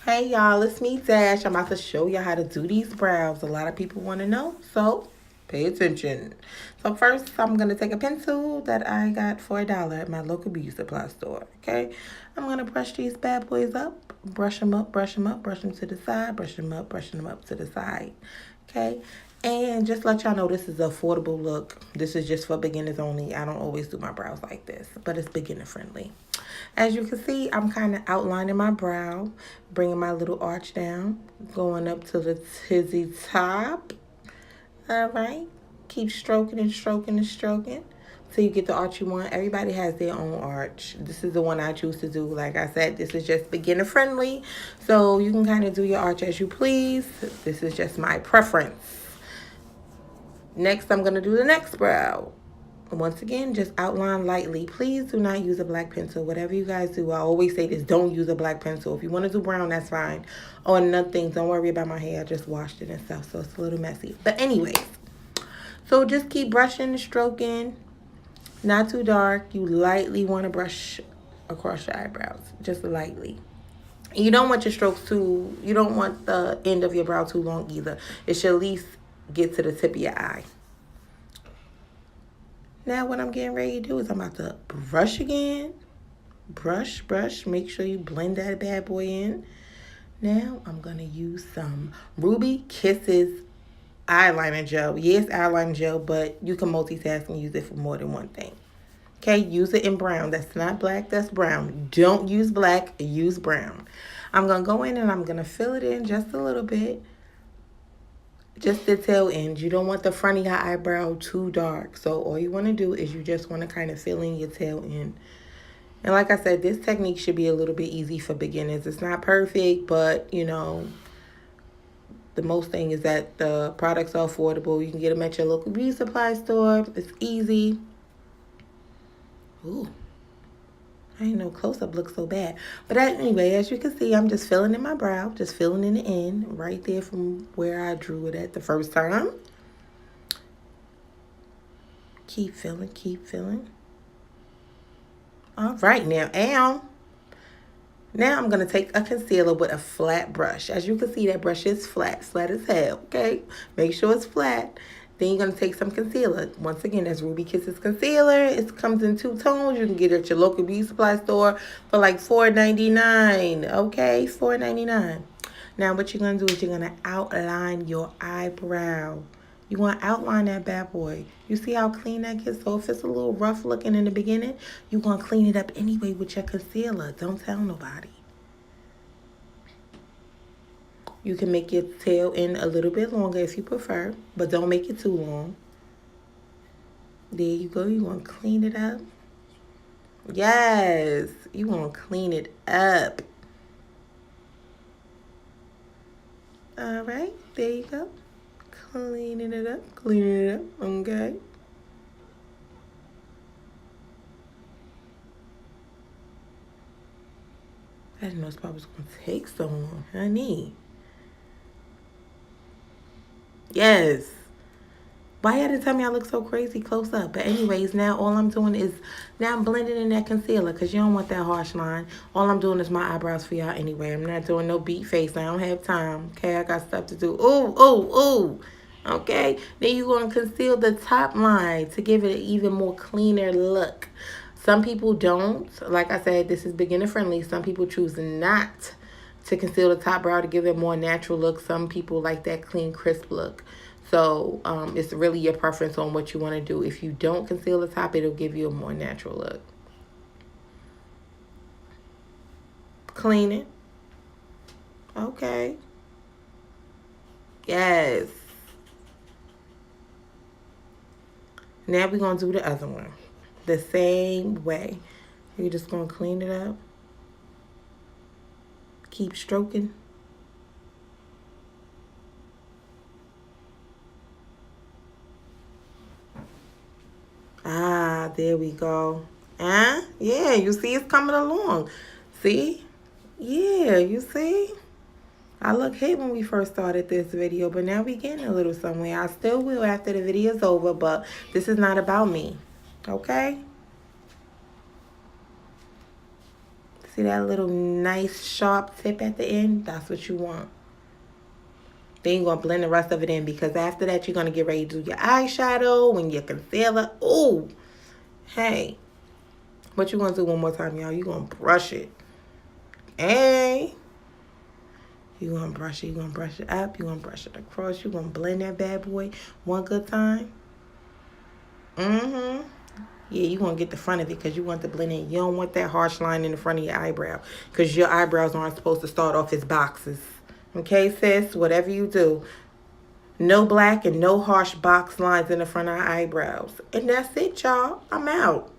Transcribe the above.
Hey y'all, it's me Dash. I'm about to show you how to do these brows. A lot of people want to know, so pay attention. So first, I'm going to take a pencil that I got for $1 at my local beauty supply store, okay? I'm going to brush these bad boys up, brush them up, brush them up, brush them to the side, brush them up, brushing them up to the side, okay? And just let y'all know this is an affordable look. This is just for beginners only. I don't always do my brows like this, but it's beginner friendly. As you can see, I'm kind of outlining my brow, bringing my little arch down, going up to the tizzy top. All right. Keep stroking and stroking and stroking till you get the arch you want. Everybody has their own arch. This is the one I choose to do. Like I said, this is just beginner friendly. So you can kind of do your arch as you please. This is just my preference. Next, I'm going to do the next brow. Once again, just outline lightly. Please do not use a black pencil. Whatever you guys do, I always say this, don't use a black pencil. If you want to do brown, that's fine. Oh, and another thing, don't worry about my hair. I just washed it and stuff, so it's a little messy. But anyways, so just keep brushing and stroking. Not too dark. You lightly want to brush across your eyebrows, just lightly. And you don't want your strokes too, you don't want the end of your brow too long either. It should at least get to the tip of your eye. Now what I'm getting ready to do is I'm about to brush again. Brush, brush. Make sure you blend that bad boy in. Now I'm going to use some Ruby Kisses eyeliner gel. Yes, eyeliner gel, but you can multitask and use it for more than one thing. Okay, use it in brown. That's not black, that's brown. Don't use black, use brown. I'm going to go in and I'm going to fill it in just a little bit. Just the tail end. You don't want the front of your eyebrow too dark. So all you want to do is you just want to kind of fill in your tail end. And like I said, this technique should be a little bit easy for beginners. It's not perfect, but you know, the most thing is that the products are affordable. You can get them at your local beauty supply store. It's easy. Ooh. I didn't know close-up looks so bad. But anyway, as you can see, I'm just filling in my brow. Just filling in the end right there from where I drew it at the first time. Keep filling, keep filling. All right, now I'm going to take a concealer with a flat brush. As you can see, that brush is flat as hell, okay? Make sure it's flat. Then you're going to take some concealer. Once again, that's Ruby Kisses concealer. It comes in 2 tones. You can get it at your local beauty supply store for like $4.99. Okay, $4.99. Now, what you're going to do is you're going to outline your eyebrow. You want to outline that bad boy. You see how clean that gets? So if it's a little rough looking in the beginning, you're going to clean it up anyway with your concealer. Don't tell nobody. You can make your tail end a little bit longer if you prefer, but don't make it too long. There you go. You want to clean it up. Yes, you want to clean it up. All right, there you go. Cleaning it up, okay? I didn't know this probably was going to take so long, honey. Yes. Why you had to tell me I look so crazy close up? But anyways, now all I'm doing is, now I'm blending in that concealer because you don't want that harsh line. All I'm doing is my eyebrows for y'all anyway. I'm not doing no beat face. I don't have time. Okay, I got stuff to do. Ooh, ooh, ooh. Okay, then you're going to conceal the top line to give it an even more cleaner look. Some people don't. Like I said, this is beginner friendly. Some people choose not to conceal the top brow to give it a more natural look. Some people like that clean, crisp look. So it's really your preference on what you want to do. If you don't conceal the top, it'll give you a more natural look. Clean it. Okay. Yes. Now we're going to do the other one. The same way. You're just going to clean it up. Keep stroking. Ah, there we go. Yeah, you see it's coming along. See? Yeah, you see? I look hit when we first started this video, but now we getting a little somewhere. I still will after the video's over, but this is not about me. Okay? See that little nice sharp tip at the end? That's what you want. Then you're going to blend the rest of it in, because after that, you're going to get ready to do your eyeshadow and your concealer. Ooh, hey. What you going to do one more time, y'all? You're going to brush it. Hey. You're going to brush it. You're going to brush it up. You're going to brush it across. You're going to blend that bad boy one good time. Mm-hmm. Yeah, you're going to get the front of it because you want to blend in. You don't want that harsh line in the front of your eyebrow, because your eyebrows aren't supposed to start off as boxes. Okay, sis? Whatever you do, no black and no harsh box lines in the front of our eyebrows. And that's it, y'all. I'm out.